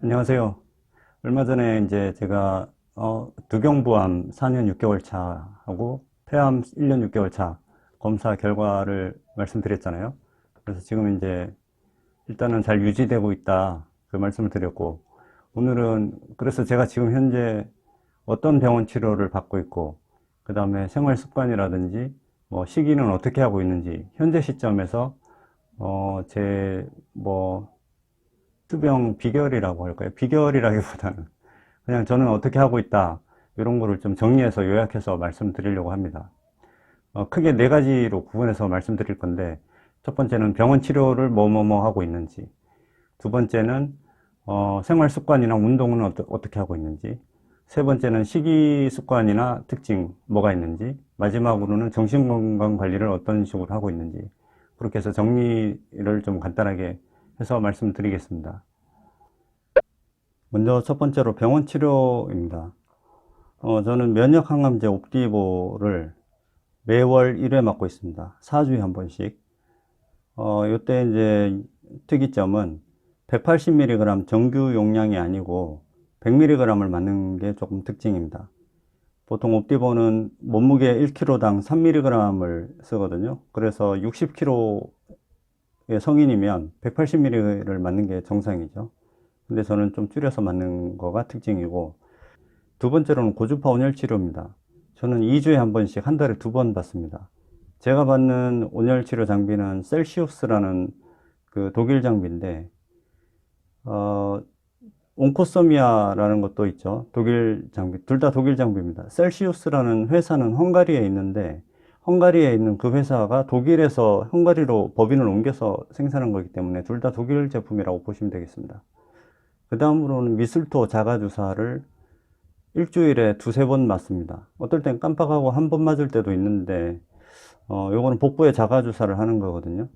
안녕하세요. 얼마 전에 이제 제가 두경부암 4년 6개월 차하고 폐암 1년 6개월 차 검사 결과를 말씀드렸잖아요. 그래서 지금 이제 일단은 잘 유지되고 있다 그 말씀을 드렸고, 오늘은 그래서 제가 지금 현재 어떤 병원 치료를 받고 있고, 그 다음에 생활 습관이라든지 뭐 식이는 어떻게 하고 있는지 현재 시점에서 제뭐 수병 비결이라고 할까요? 비결이라기보다는 그냥 저는 어떻게 하고 있다, 이런 거를 좀 정리해서 요약해서 말씀드리려고 합니다. 크게 네 가지로 구분해서 말씀드릴 건데, 첫 번째는 병원 치료를 뭐뭐뭐 하고 있는지, 두 번째는 생활 습관이나 운동은 어떻게 하고 있는지, 세 번째는 식이 습관이나 특징 뭐가 있는지, 마지막으로는 정신건강 관리를 어떤 식으로 하고 있는지, 그렇게 해서 정리를 좀 간단하게 해서 말씀드리겠습니다. 먼저 첫 번째로 병원 치료입니다. 저는 면역 항암제 옵디보를 매월 1회 맞고 있습니다. 4주에 한 번씩. 이때 이제 특이점은 180mg 정규 용량이 아니고 100mg을 맞는 게 조금 특징입니다. 보통 옵디보는 몸무게 1kg당 3mg을 쓰거든요. 그래서 60kg의 성인이면 180mg를 맞는 게 정상이죠. 근데 저는 좀 줄여서 맞는 거가 특징이고, 두 번째로는 고주파 온열 치료입니다. 저는 2주에 한 번씩 한 달에 2번 받습니다. 제가 받는 온열 치료 장비는 셀시우스라는 그 독일 장비인데, 어, 온코소미아라는 것도 있죠. 독일 장비. 둘 다 독일 장비입니다. 셀시우스라는 회사는 헝가리에 있는데, 헝가리에 있는 그 회사가 독일에서 헝가리로 법인을 옮겨서 생산한 거기 때문에 둘 다 독일 제품이라고 보시면 되겠습니다. 그 다음으로는 미술토 자가주사를 일주일에 두세 번 맞습니다. 어떨 땐 깜빡하고 한 번 맞을 때도 있는데, 요거는 복부에 자가주사를 하는 거거든요.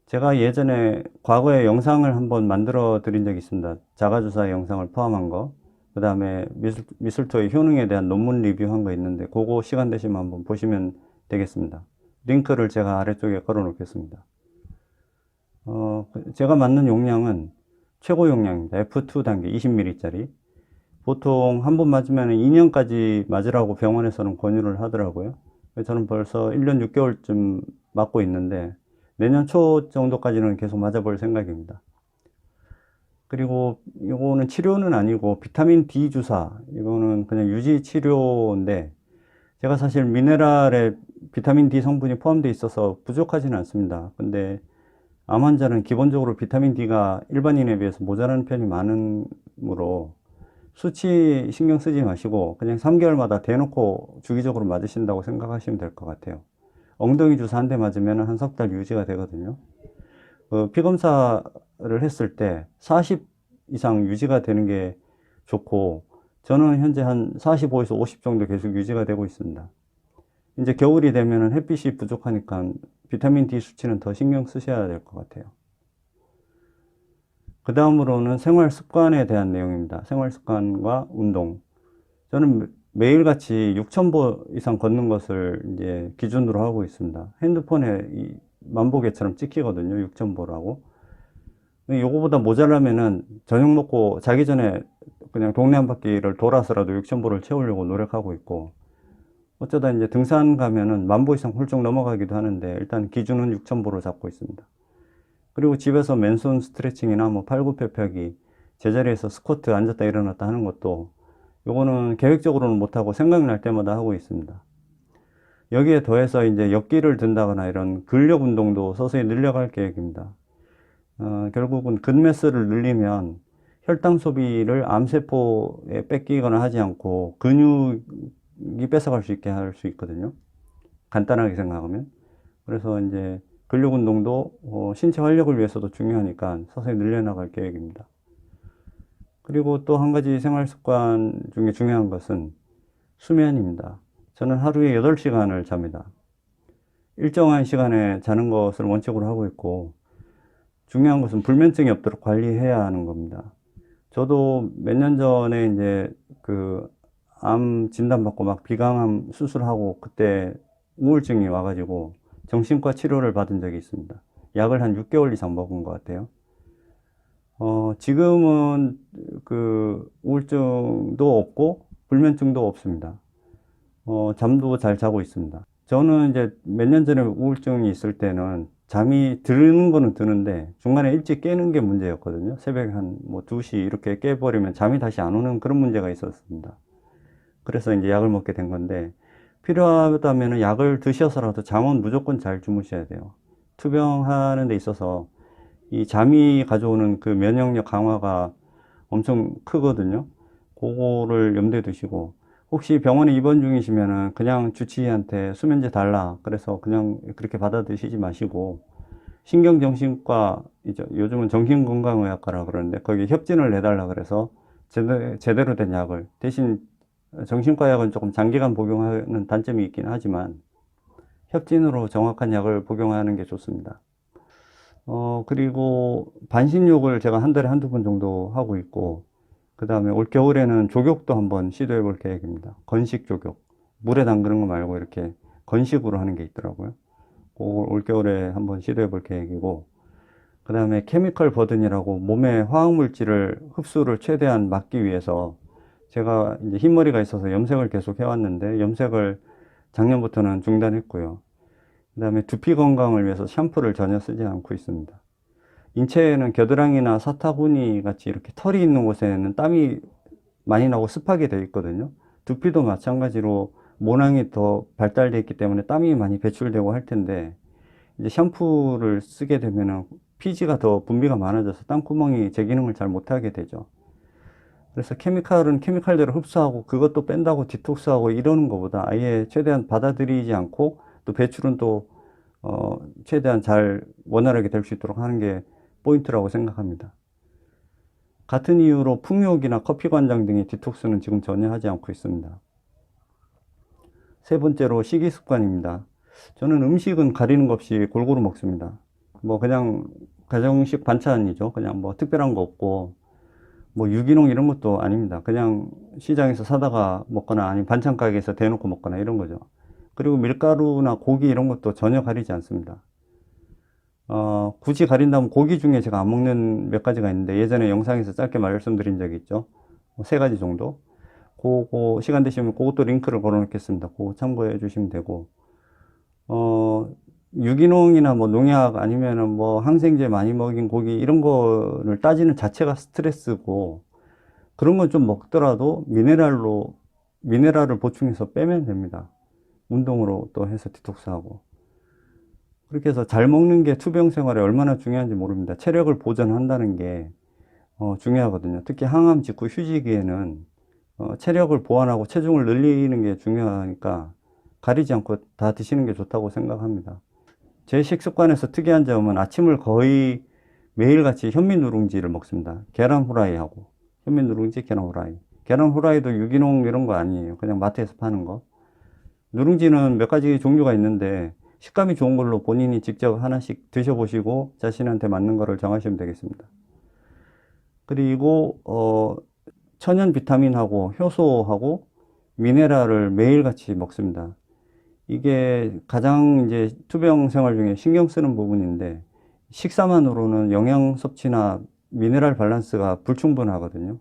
제가 예전에 과거에 영상을 한번 만들어 드린 적이 있습니다. 자가주사 영상을 포함한 거. 그 다음에 미술토의 효능에 대한 논문 리뷰한 거 있는데, 그거 시간 되시면 한번 보시면 되겠습니다. 링크를 제가 아래쪽에 걸어 놓겠습니다. 제가 맞는 용량은 최고 용량입니다. F2 단계 20ml짜리. 보통 한 번 맞으면 2년까지 맞으라고 병원에서는 권유를 하더라고요. 저는 벌써 1년 6개월쯤 맞고 있는데, 내년 초 정도까지는 계속 맞아볼 생각입니다. 그리고 이거는 치료는 아니고 비타민 D 주사, 이거는 그냥 유지 치료인데, 제가 사실 미네랄에 비타민 D 성분이 포함되어 있어서 부족하지는 않습니다. 근데 암 환자는 기본적으로 비타민 D가 일반인에 비해서 모자라는 편이 많으므로 수치 신경 쓰지 마시고 그냥 3개월마다 대놓고 주기적으로 맞으신다고 생각하시면 될 것 같아요. 엉덩이 주사 한 대 맞으면 한 석 달 유지가 되거든요. 피 검사를 했을 때 40 이상 유지가 되는 게 좋고, 저는 현재 한 45에서 50 정도 계속 유지가 되고 있습니다. 이제 겨울이 되면 햇빛이 부족하니까 비타민 D 수치는 더 신경 쓰셔야 될 것 같아요. 그 다음으로는 생활 습관에 대한 내용입니다. 생활 습관과 운동. 저는 매일같이 6,000보 이상 걷는 것을 이제 기준으로 하고 있습니다. 핸드폰에 만보계처럼 찍히거든요. 6,000보라고. 요거보다 모자라면은 저녁 먹고 자기 전에 그냥 동네 한 바퀴를 돌아서라도 6,000보를 채우려고 노력하고 있고, 어쩌다 이제 등산 가면은 10,000보 이상 훌쩍 넘어가기도 하는데, 일단 기준은 6,000보로 잡고 있습니다. 그리고 집에서 맨손 스트레칭이나 뭐 팔굽혀펴기, 제자리에서 스쿼트 앉았다 일어났다 하는 것도, 요거는 계획적으로는 못하고 생각날 때마다 하고 있습니다. 여기에 더해서 이제 역기를 든다거나 이런 근력 운동도 서서히 늘려갈 계획입니다. 결국은 근매스를 늘리면 혈당 소비를 암세포에 뺏기거나 하지 않고 근육이 뺏어갈 수 있게 할 수 있거든요. 간단하게 생각하면. 그래서 이제 근력 운동도 신체 활력을 위해서도 중요하니까 서서히 늘려나갈 계획입니다. 그리고 또 한 가지 생활 습관 중에 중요한 것은 수면입니다. 저는 하루에 8시간을 잡니다. 일정한 시간에 자는 것을 원칙으로 하고 있고, 중요한 것은 불면증이 없도록 관리해야 하는 겁니다. 저도 몇 년 전에 이제 그 암 진단받고 막 비강암 수술하고 그때 우울증이 와가지고 정신과 치료를 받은 적이 있습니다. 약을 한 6개월 이상 먹은 것 같아요. 지금은 그 우울증도 없고 불면증도 없습니다. 잠도 잘 자고 있습니다. 저는 이제 몇 년 전에 우울증이 있을 때는 잠이 드는 거는 드는데 중간에 일찍 깨는 게 문제였거든요. 새벽에 한 뭐 2시 이렇게 깨버리면 잠이 다시 안 오는 그런 문제가 있었습니다. 그래서 이제 약을 먹게 된 건데 필요하다면 약을 드셔서라도 잠은 무조건 잘 주무셔야 돼요. 투병하는 데 있어서 이 잠이 가져오는 그 면역력 강화가 엄청 크거든요. 그거를 염두에 두시고 혹시 병원에 입원 중이시면은 그냥 주치의한테 수면제 달라 그래서 그냥 그렇게 받아 드시지 마시고 신경정신과 이제 요즘은 정신건강의학과라 그러는데 거기 협진을 내달라 그래서 제대로 된 약을 대신 정신과 약은 조금 장기간 복용하는 단점이 있긴 하지만 협진으로 정확한 약을 복용하는 게 좋습니다. 그리고 반신욕을 제가 한 달에 한두 번 정도 하고 있고, 그 다음에 올 겨울에는 조격도 한번 시도해 볼 계획입니다. 건식 조격. 물에 담그는 거 말고 이렇게 건식으로 하는 게 있더라고요. 그걸 올 겨울에 한번 시도해 볼 계획이고, 그 다음에 케미컬 버든이라고 몸에 화학 물질을 흡수를 최대한 막기 위해서 제가 이제 흰머리가 있어서 염색을 계속 해왔는데, 염색을 작년부터는 중단했고요. 그 다음에 두피 건강을 위해서 샴푸를 전혀 쓰지 않고 있습니다. 인체에는 겨드랑이나 사타구니 같이 이렇게 털이 있는 곳에는 땀이 많이 나고 습하게 되어 있거든요. 두피도 마찬가지로 모낭이 더 발달되어 있기 때문에 땀이 많이 배출되고 할 텐데 이제 샴푸를 쓰게 되면은 피지가 더 분비가 많아져서 땀구멍이 제 기능을 잘 못하게 되죠. 그래서 케미칼은 케미칼대로 흡수하고 그것도 뺀다고 디톡스하고 이러는 것보다 아예 최대한 받아들이지 않고 또 배출은 또 최대한 잘 원활하게 될 수 있도록 하는 게 포인트라고 생각합니다. 같은 이유로 풍욕이나 커피 관장 등의 디톡스는 지금 전혀 하지 않고 있습니다. 세 번째로 식이 습관입니다. 저는 음식은 가리는 것 없이 골고루 먹습니다. 뭐 그냥 가정식 반찬이죠. 그냥 뭐 특별한 거 없고 뭐 유기농 이런 것도 아닙니다. 그냥 시장에서 사다가 먹거나 아니면 반찬 가게에서 대놓고 먹거나 이런 거죠. 그리고 밀가루나 고기 이런 것도 전혀 가리지 않습니다. 굳이 가린다면 고기 중에 제가 안 먹는 몇 가지가 있는데 예전에 영상에서 짧게 말씀드린 적이 있죠. 3가지 정도. 그거 시간 되시면 그것도 링크를 걸어 놓겠습니다. 그거 참고해 주시면 되고, 유기농이나 뭐 농약 아니면은 뭐 항생제 많이 먹인 고기 이런 거를 따지는 자체가 스트레스고, 그런 건 좀 먹더라도 미네랄을 보충해서 빼면 됩니다. 운동으로 또 해서 디톡스하고. 그렇게 해서 잘 먹는 게 투병 생활에 얼마나 중요한지 모릅니다. 체력을 보존한다는 게 중요하거든요. 특히 항암 직후 휴지기에는 체력을 보완하고 체중을 늘리는 게 중요하니까 가리지 않고 다 드시는 게 좋다고 생각합니다. 제 식습관에서 특이한 점은 아침을 거의 매일같이 현미 누룽지를 먹습니다. 계란 후라이하고 현미 누룽지, 계란 후라이. 계란 후라이도 유기농 이런 거 아니에요. 그냥 마트에서 파는 거. 누룽지는 몇 가지 종류가 있는데 식감이 좋은 걸로 본인이 직접 하나씩 드셔보시고 자신한테 맞는 거를 정하시면 되겠습니다. 그리고 천연 비타민하고 효소하고 미네랄을 매일같이 먹습니다. 이게 가장 이제 투병 생활 중에 신경 쓰는 부분인데 식사만으로는 영양 섭취나 미네랄 밸런스가 불충분하거든요.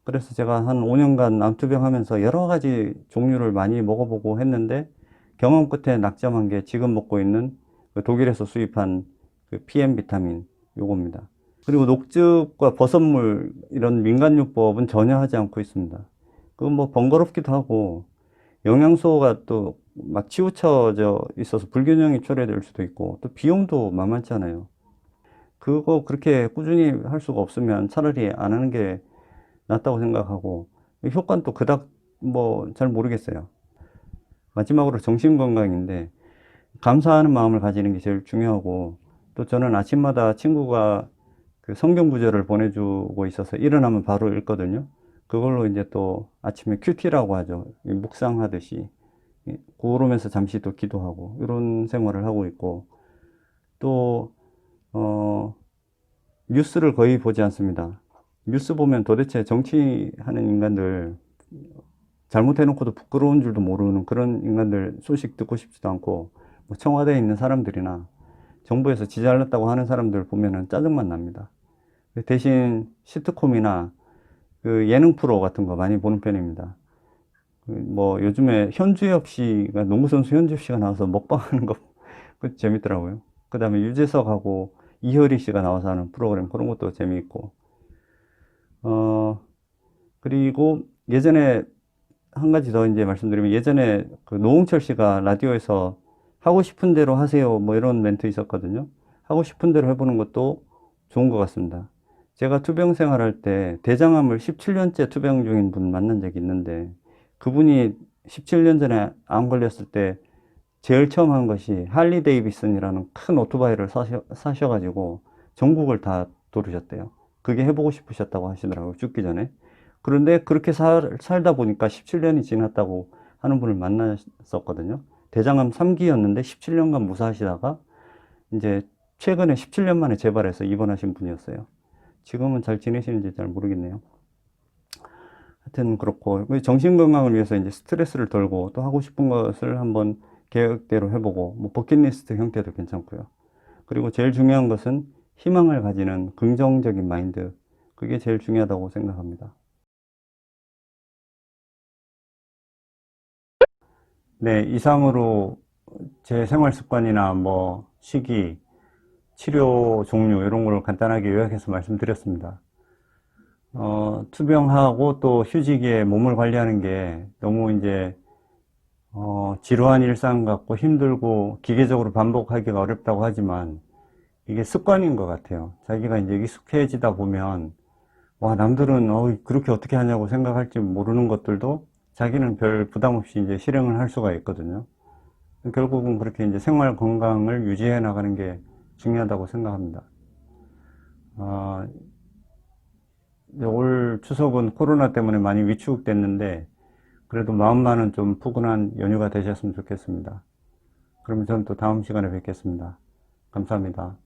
그래서 제가 한 5년간 암투병 하면서 여러 가지 종류를 많이 먹어보고 했는데 경험 끝에 낙점한 게 지금 먹고 있는 그 독일에서 수입한 그 PM 비타민 요겁니다. 그리고 녹즙과 버섯물 이런 민간요법은 전혀 하지 않고 있습니다. 그건 뭐 번거롭기도 하고 영양소가 또 막 치우쳐져 있어서 불균형이 초래될 수도 있고 또 비용도 만만치 않아요. 그거 그렇게 꾸준히 할 수가 없으면 차라리 안 하는 게 낫다고 생각하고 효과는 또 그닥 뭐 잘 모르겠어요. 마지막으로 정신건강인데 감사하는 마음을 가지는 게 제일 중요하고 또 저는 아침마다 친구가 그 성경 구절을 보내주고 있어서 일어나면 바로 읽거든요. 그걸로 이제 또 아침에 큐티라고 하죠. 묵상하듯이 그러면서 잠시 또 기도하고 이런 생활을 하고 있고 또 뉴스를 거의 보지 않습니다. 뉴스 보면 도대체 정치하는 인간들 잘못해놓고도 부끄러운 줄도 모르는 그런 인간들 소식 듣고 싶지도 않고 뭐 청와대에 있는 사람들이나 정부에서 지 잘났다고 하는 사람들 보면은 짜증만 납니다. 대신 시트콤이나 그 예능 프로 같은 거 많이 보는 편입니다. 뭐 요즘에 현주엽 씨가 농구선수 현주엽 씨가 나와서 먹방하는 거 그 재밌더라고요. 그다음에 유재석하고 이효리 씨가 나와서 하는 프로그램 그런 것도 재미있고 어 그리고 예전에 한 가지 더 이제 말씀드리면 예전에 그 노홍철 씨가 라디오에서 하고 싶은 대로 하세요 뭐 이런 멘트 있었거든요. 하고 싶은 대로 해보는 것도 좋은 것 같습니다. 제가 투병 생활할 때 대장암을 17년째 투병 중인 분 만난 적이 있는데 그분이 17년 전에 암 걸렸을 때 제일 처음 한 것이 할리 데이비슨이라는 큰 오토바이를 사셔가지고 전국을 다 돌으셨대요. 그게 해보고 싶으셨다고 하시더라고요. 죽기 전에. 그런데 그렇게 살다 보니까 17년이 지났다고 하는 분을 만났었거든요. 대장암 3기였는데 17년간 무사하시다가 이제 최근에 17년 만에 재발해서 입원하신 분이었어요. 지금은 잘 지내시는지 잘 모르겠네요. 하여튼 그렇고 정신 건강을 위해서 이제 스트레스를 덜고 또 하고 싶은 것을 한번 계획대로 해보고 뭐 버킷리스트 형태도 괜찮고요. 그리고 제일 중요한 것은 희망을 가지는 긍정적인 마인드. 그게 제일 중요하다고 생각합니다. 네, 이상으로 제 생활 습관이나 뭐 식이, 치료 종류 이런 걸 간단하게 요약해서 말씀드렸습니다. 투병하고 또 휴직에 몸을 관리하는 게 너무 이제 지루한 일상 같고 힘들고 기계적으로 반복하기가 어렵다고 하지만 이게 습관인 것 같아요. 자기가 이제 익숙해지다 보면 와, 남들은 그렇게 어떻게 하냐고 생각할지 모르는 것들도 자기는 별 부담 없이 이제 실행을 할 수가 있거든요. 결국은 그렇게 이제 생활 건강을 유지해 나가는 게 중요하다고 생각합니다. 어, 올 추석은 코로나 때문에 많이 위축됐는데 그래도 마음만은 좀 푸근한 연휴가 되셨으면 좋겠습니다. 그러면 저는 또 다음 시간에 뵙겠습니다. 감사합니다.